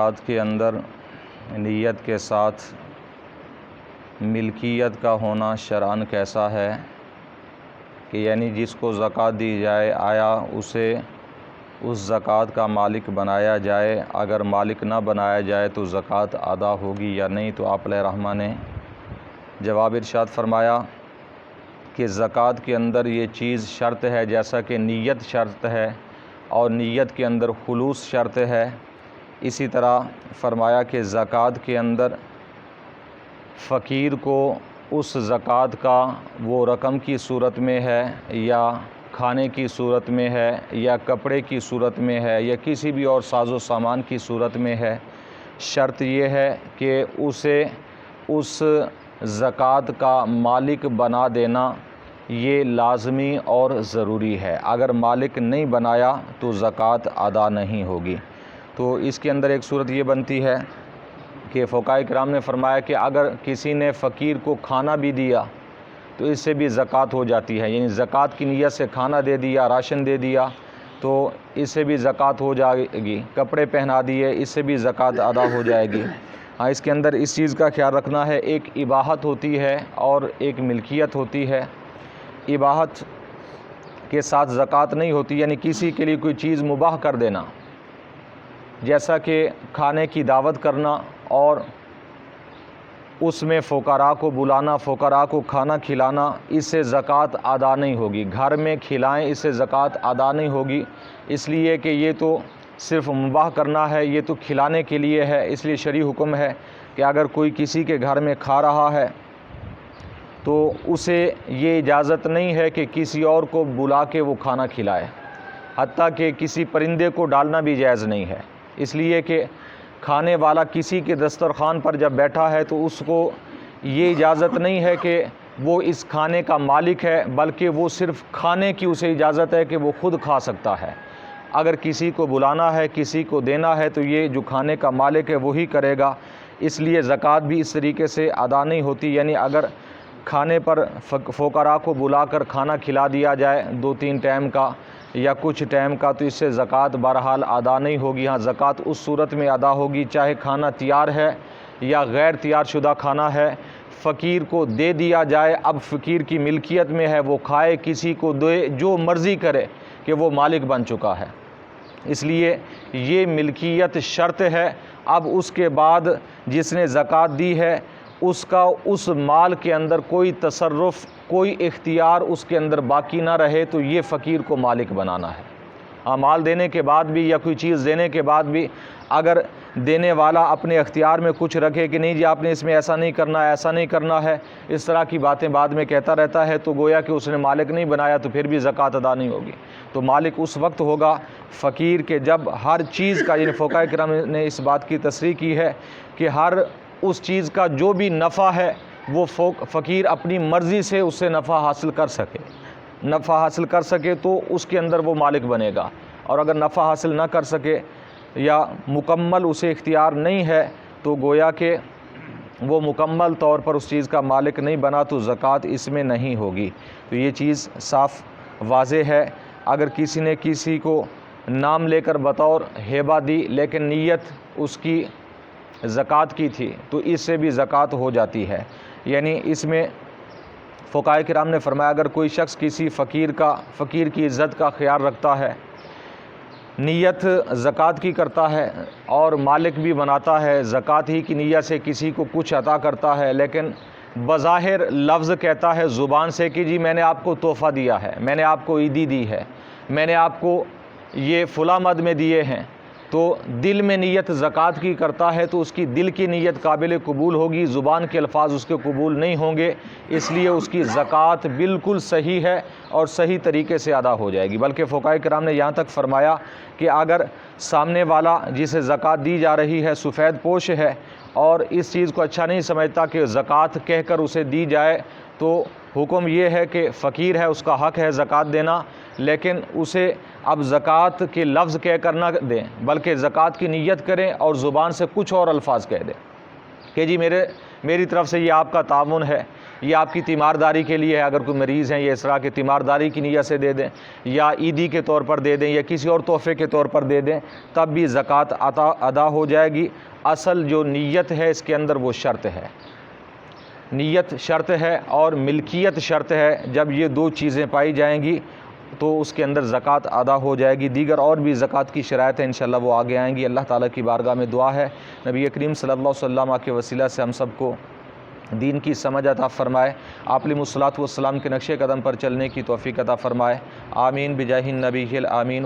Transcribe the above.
ज़कात के अंदर नीयत के साथ मिल्कियत का होना शरअन कैसा है कि यानी जिसको ज़कात दी जाए आया उसे उस ज़कात का मालिक बनाया जाए, अगर मालिक ना बनाया जाए तो ज़कात अदा होगी या नहीं। तो आप रहमा ने जवाब इरशाद फरमाया कि ज़कात के अंदर ये चीज़ शर्त है, जैसा कि नीयत शर्त है और नीयत के अंदर खुलूस शर्त है। इसी तरह फरमाया कि ज़कात के अंदर फ़कीर को उस ज़कात का वो रकम की सूरत में है या खाने की सूरत में है या कपड़े की सूरत में है या किसी भी और साज़ो सामान की सूरत में है, शर्त ये है कि उसे उस ज़कात का मालिक बना देना ये लाज़मी और ज़रूरी है। अगर मालिक नहीं बनाया तो ज़कात अदा नहीं होगी। तो इसके अंदर एक सूरत ये बनती है कि फ़ुक़हा किराम ने फरमाया कि अगर किसी ने फ़कीर को खाना भी दिया तो इससे भी ज़कात हो जाती है, यानी ज़कात की नीयत से खाना दे दिया, राशन दे दिया तो इससे भी ज़कात हो जाएगी। कपड़े पहना दिए, इससे भी ज़कात अदा हो जाएगी। हाँ, इसके अंदर इस चीज़ का ख्याल रखना है, एक इबाहत होती है और एक मिल्कियत होती है। इबाहत के साथ ज़कात नहीं होती, यानी किसी के लिए कोई चीज़ मुबाह कर देना, जैसा कि खाने की दावत करना और उसमें फ़ुक़रा को बुलाना, फ़ुक़रा को खाना खिलाना, इससे ज़कात अदा नहीं होगी। घर में खिलाएं, इससे ज़कात अदा नहीं होगी, इसलिए कि ये तो सिर्फ़ मुबाह करना है, ये तो खिलाने के लिए है। इसलिए शरई हुक्म है कि अगर कोई किसी के घर में खा रहा है तो उसे ये इजाज़त नहीं है कि किसी और को बुला के वो खाना खिलाए, हत्ता कि किसी परिंदे को डालना भी जायज़ नहीं है। इसलिए कि खाने वाला किसी के दस्तरखान पर जब बैठा है तो उसको ये इजाज़त नहीं है कि वो इस खाने का मालिक है, बल्कि वो सिर्फ़ खाने की उसे इजाज़त है कि वो ख़ुद खा सकता है। अगर किसी को बुलाना है, किसी को देना है तो ये जो खाने का मालिक है वही करेगा। इसलिए ज़कात भी इस तरीके से अदा नहीं होती, यानी अगर खाने पर फ़ुक़रा को बुलाकर खाना खिला दिया जाए 2-3 टाइम का या कुछ टाइम का, तो इससे ज़कात बहरहाल अदा नहीं होगी। हाँ, ज़कात उस सूरत में अदा होगी चाहे खाना तैयार है या गैर तैयार शुदा खाना है, फ़कीर को दे दिया जाए, अब फ़कीर की मिल्कियत में है, वो खाए, किसी को दे, जो मर्ज़ी करे कि वो मालिक बन चुका है। इसलिए ये मिल्कियत शर्त है। अब उसके बाद जिसने ज़कात दी है उसका उस माल के अंदर कोई तसर्रुफ़, कोई इख्तियार उसके अंदर बाकी ना रहे, तो ये फ़कीर को मालिक बनाना है। हाँ, माल देने के बाद भी या कोई चीज़ देने के बाद भी अगर देने वाला अपने इख्तियार में कुछ रखे कि नहीं जी आपने इसमें ऐसा नहीं करना है, ऐसा नहीं करना है, इस तरह की बातें बाद में कहता रहता है, तो गोया कि उसने मालिक नहीं बनाया, तो फिर भी ज़कात अदा नहीं होगी। तो मालिक उस वक्त होगा फ़कीर के जब हर चीज़ का, यानी फ़ुक़हा किराम ने इस बात की तस्रीह की है कि हर उस चीज़ का जो भी नफ़ा है वो फ़कीर अपनी मर्ज़ी से उससे नफ़ा हासिल कर सके तो उसके अंदर वो मालिक बनेगा। और अगर नफ़ा हासिल ना कर सके या मुकम्मल उसे इख्तियार नहीं है तो गोया कि वो मुकम्मल तौर पर उस चीज़ का मालिक नहीं बना, तो ज़कात इसमें नहीं होगी। तो ये चीज़ साफ़ वाज़े है। अगर किसी ने किसी को नाम लेकर बतौर हेबा दी लेकिन नीयत उसकी ज़कात की थी तो इससे भी ज़कात हो जाती है। यानी इसमें फ़ुक़हा किराम ने फरमाया अगर कोई शख्स किसी फ़कीर की इज़्ज़त का ख़्याल रखता है, नीयत ज़कात की करता है और मालिक भी बनाता है, ज़कात ही की नीयत से किसी को कुछ अता करता है, लेकिन बज़ाहिर लफ्ज़ कहता है ज़ुबान से कि जी मैंने आपको तोहफ़ा दिया है, मैंने आपको ईदी दी है, मैंने आपको ये फ़ुला मद में दिए हैं, तो दिल में नीयत ज़कात की करता है तो उसकी दिल की नीयत काबिल कबूल होगी, ज़ुबान के अल्फाज उसके कबूल नहीं होंगे, इसलिए उसकी ज़कात बिल्कुल सही है और सही तरीके से अदा हो जाएगी। बल्कि फ़ुक़हा किराम ने यहाँ तक फरमाया कि अगर सामने वाला जिसे ज़कात दी जा रही है सफ़ेद पोश है और इस चीज़ को अच्छा नहीं समझता कि ज़कात कहकर उसे दी जाए, तो हुक्म ये है कि फ़कीर है, उसका हक़ है ज़कात देना, लेकिन उसे अब ज़कात के लफ्ज़ कह कर ना दें बल्कि ज़कात की नीयत करें और ज़ुबान से कुछ और अल्फाज कह दें कि जी मेरी तरफ़ से ये आपका ताउन है ये आपकी तीमारदारी के लिए है, अगर कोई मरीज़ हैं ये इस तरह की तीमारदारी की नीयत से दे दें या ईदी के तौर पर दे दें या किसी और तोहफ़े के तौर पर दे दें, तब भी ज़कात अदा हो जाएगी। असल जो नीयत है इसके अंदर वो शर्त है, नीयत शर्त है और मिल्कियत शर्त है। जब ये दो चीज़ें पाई जाएंगी तो उसके अंदर ज़कात अदा हो जाएगी। दीगर और भी ज़कात की शराइत हैं, इंशाअल्लाह वो आगे आएंगी। अल्लाह ताला की बारगाह में दुआ है नबी करीम सल्लल्लाहु अलैहि वसल्लम के वसीला से हम सबको दीन की समझ अता फ़रमाए, आप अलैहिस्सलातु वस्सलाम के नक्शे कदम पर चलने की तौफ़ीक़ अता फ़रमाए। आमीन बिजाहिन नबीहिल आमीन।